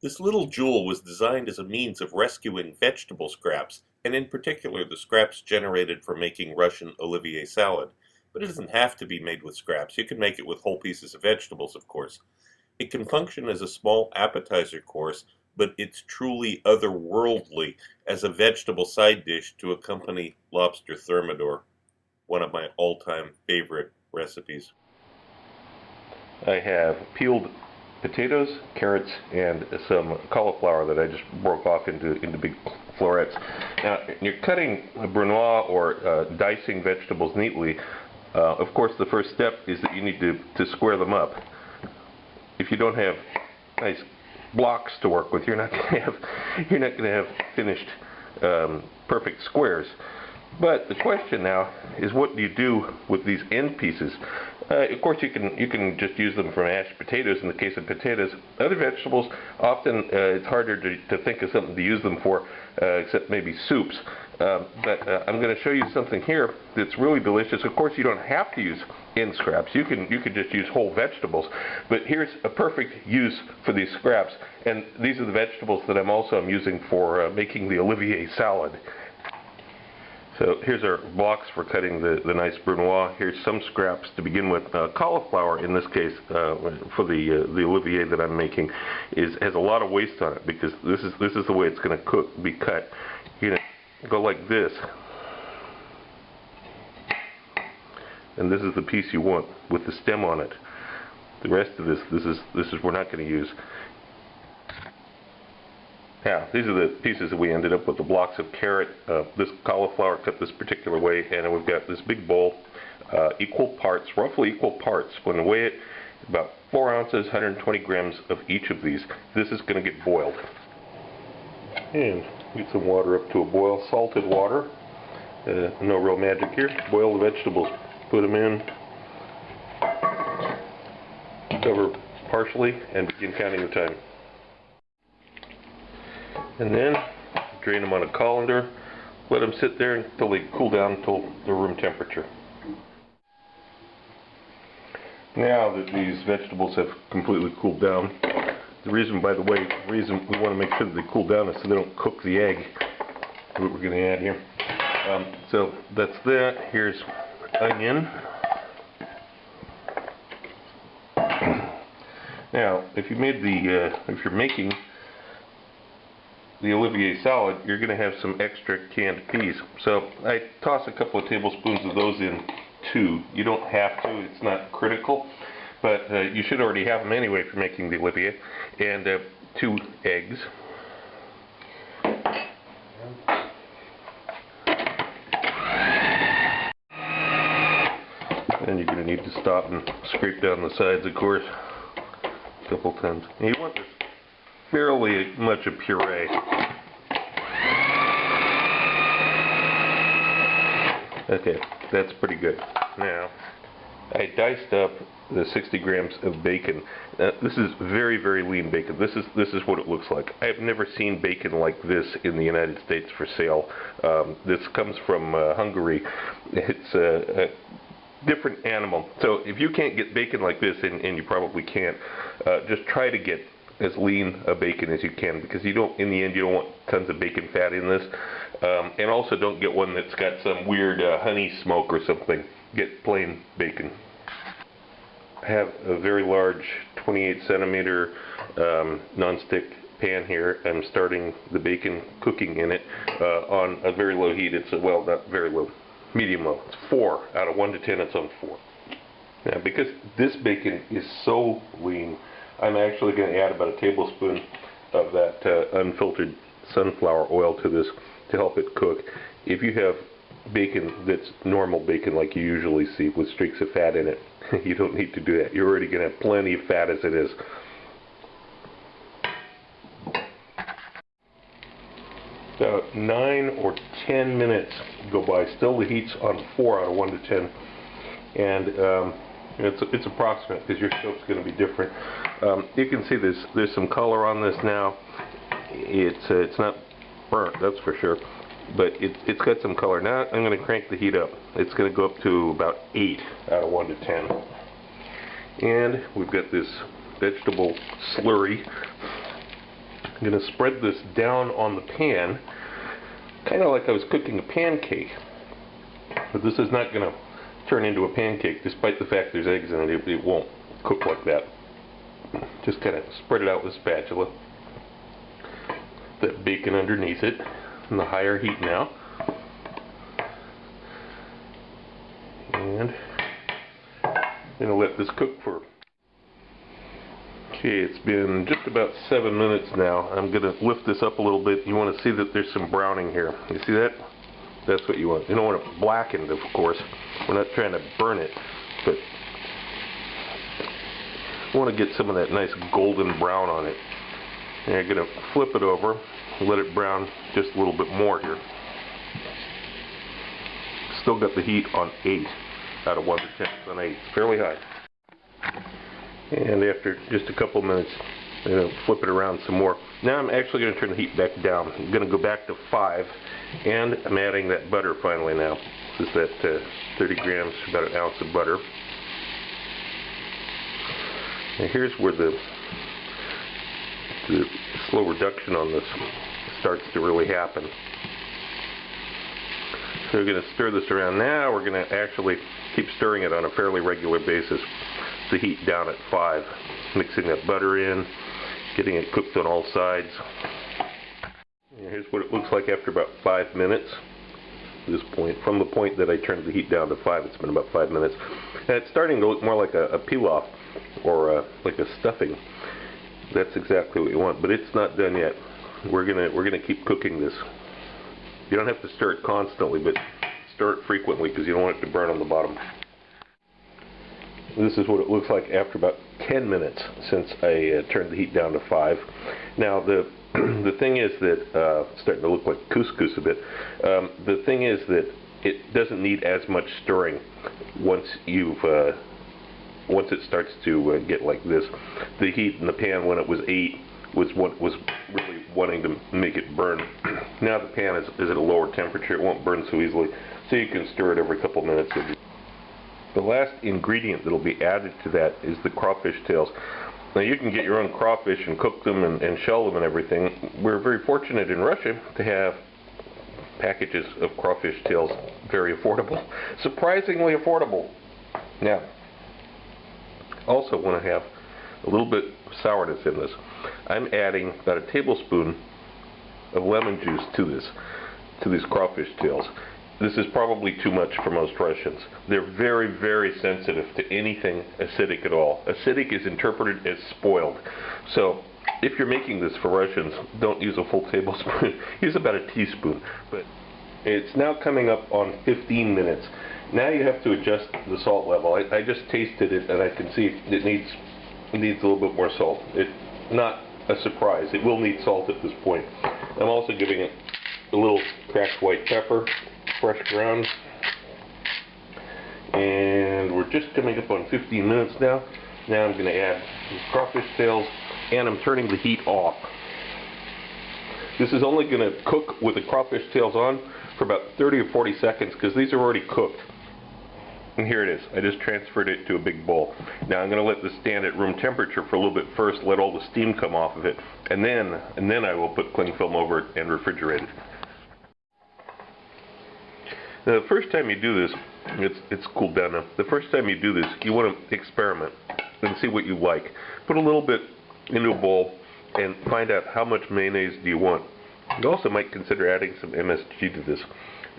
This little jewel was designed as a means of rescuing vegetable scraps, and in particular the scraps generated from making Russian Olivier salad. But it doesn't have to be made with scraps. You can make it with whole pieces of vegetables, of course. It can function as a small appetizer course, but it's truly otherworldly as a vegetable side dish to accompany lobster thermidor, one of my all-time favorite recipes. I have peeled potatoes, carrots, and some cauliflower that I just broke off into big florets. Now, you're cutting brunoise or dicing vegetables neatly. Of course, the first step is that you need to square them up. If you don't have nice blocks to work with, you're not going to have finished perfect squares. But the question now is, what do you do with these end pieces? Of course, you can just use them for mashed potatoes. In the case of potatoes, other vegetables, often it's harder to think of something to use them for, except maybe soups. But I'm going to show you something here that's really delicious. Of course, you don't have to use end scraps. You can just use whole vegetables. But here's a perfect use for these scraps, and these are the vegetables that I'm using for making the Olivier salad. So here's our blocks for cutting the nice brunoise. Here's some scraps to begin with. Cauliflower, in this case, for the Olivier that I'm making, has a lot of waste on it, because this is the way it's going to be cut. You're going to go like this, and this is the piece you want with the stem on it. The rest of this is we're not going to use. Now, these are the pieces that we ended up with: the blocks of carrot, this cauliflower cut this particular way, and then we've got this big bowl, equal parts, roughly equal parts. When we weigh it, about 4 ounces, 120 grams of each of these. This is going to get boiled. And get some water up to a boil, salted water. No real magic here. Boil the vegetables, put them in, cover partially, and begin counting the time. And then drain them on a colander, let them sit there until they cool down until they're room temperature. Now that these vegetables have completely cooled down, the reason we want to make sure that they cool down is so they don't cook the egg, what we're going to add here. So that's that. Here's onion. Now, if you're making the Olivier salad, you're going to have some extra canned peas. So I toss a couple of tablespoons of those in too. You don't have to, it's not critical, but you should already have them anyway for making the Olivier. And 2 eggs. And you're going to need to stop and scrape down the sides, of course, a couple times. And you want this fairly much a puree. Okay, that's pretty good. Now, I diced up the 60 grams of bacon. This is very, very lean bacon. This is what it looks like. I've never seen bacon like this in the United States for sale. This comes from Hungary. It's a different animal. So if you can't get bacon like this, and you probably can't, just try to get as lean a bacon as you can, because in the end you don't want tons of bacon fat in this, and also don't get one that's got some weird honey smoke or something. Get plain bacon. I have a very large 28 centimeter non-stick pan here. I'm starting the bacon cooking in it on a very low heat. It's well, not very low, medium low. It's 4 out of 1 to 10. It's on 4. Now, because this bacon is so lean, I'm actually going to add about a tablespoon of that unfiltered sunflower oil to this to help it cook. If you have bacon that's normal bacon like you usually see with streaks of fat in it, you don't need to do that. You're already going to have plenty of fat as it is. About 9 or 10 minutes go by. Still the heat's on 4 out of 1 to 10. And it's approximate because your stove's going to be different. You can see there's some color on this now. It's not burnt, that's for sure, but it's got some color. Now I'm going to crank the heat up. It's going to go up to about 8 out of 1 to 10. And we've got this vegetable slurry. I'm going to spread this down on the pan, kind of like I was cooking a pancake. But this is not going to turn into a pancake, despite the fact there's eggs in it. It won't cook like that. Just kind of spread it out with a spatula. That bacon underneath it, on the higher heat now. And I'm going to let this cook for... Okay, it's been just about 7 minutes now. I'm going to lift this up a little bit. You want to see that there's some browning here. You see that? That's what you want. You don't want it blackened, of course. We're not trying to burn it, but you want to get some of that nice golden brown on it. And you're going to flip it over and let it brown just a little bit more here. Still got the heat on 8 out of 1/10 on 8. It's fairly high. And after just a couple minutes, I'm going to flip it around some more. Now I'm actually going to turn the heat back down. I'm going to go back to 5, and I'm adding that butter finally now. This is that 30 grams, about an ounce of butter. And here's where the slow reduction on this starts to really happen. So we're going to stir this around. Now we're going to actually keep stirring it on a fairly regular basis. The heat down at 5, mixing that butter in, getting it cooked on all sides. And here's what it looks like after about 5 minutes. At this point, from the point that I turned the heat down to 5, it's been about 5 minutes. And it's starting to look more like a pilaf, or like a stuffing. That's exactly what you want, but it's not done yet. We're gonna keep cooking this. You don't have to stir it constantly, but stir it frequently because you don't want it to burn on the bottom. This is what it looks like after about 10 minutes since I turned the heat down to 5. Now the thing is that it's starting to look like couscous a bit. The thing is that it doesn't need as much stirring once it starts to get like this. The heat in the pan when it was 8 was really wanting to make it burn. Now the pan is at a lower temperature. It won't burn so easily, so you can stir it every couple minutes. The last ingredient that will be added to that is the crawfish tails. Now you can get your own crawfish and cook them and shell them and everything. We're very fortunate in Russia to have packages of crawfish tails very affordable. Surprisingly affordable. Now, also want to have a little bit of sourness in this. I'm adding about a tablespoon of lemon juice to these crawfish tails. This is probably too much for most Russians. They're very, very sensitive to anything acidic at all. Acidic is interpreted as spoiled. So if you're making this for Russians, don't use a full tablespoon. Use about a teaspoon. But it's now coming up on 15 minutes. Now you have to adjust the salt level. I just tasted it and I can see it needs a little bit more salt. It's not a surprise. It will need salt at this point. I'm also giving it a little cracked white pepper, fresh ground, and we're just coming up on 15 minutes now. Now I'm going to add these crawfish tails, and I'm turning the heat off. This is only going to cook with the crawfish tails on for about 30 or 40 seconds because these are already cooked. And here it is. I just transferred it to a big bowl. Now I'm going to let this stand at room temperature for a little bit first, let all the steam come off of it, and then I will put cling film over it and refrigerate it. Now the first time you do this, it's cooled down now. The first time you do this, you want to experiment and see what you like. Put a little bit into a bowl and find out how much mayonnaise do you want. You also might consider adding some MSG to this.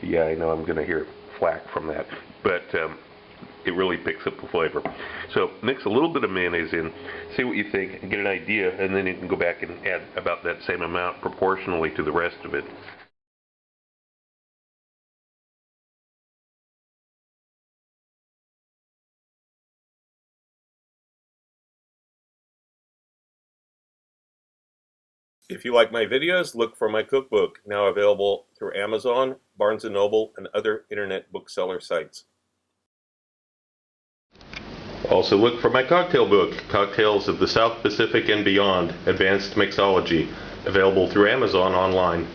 Yeah, I know I'm going to hear flack from that, but it really picks up the flavor. So mix a little bit of mayonnaise in, see what you think, and get an idea, and then you can go back and add about that same amount proportionally to the rest of it. If you like my videos, look for my cookbook, now available through Amazon, Barnes & Noble, and other internet bookseller sites. Also look for my cocktail book, Cocktails of the South Pacific and Beyond, Advanced Mixology, available through Amazon online.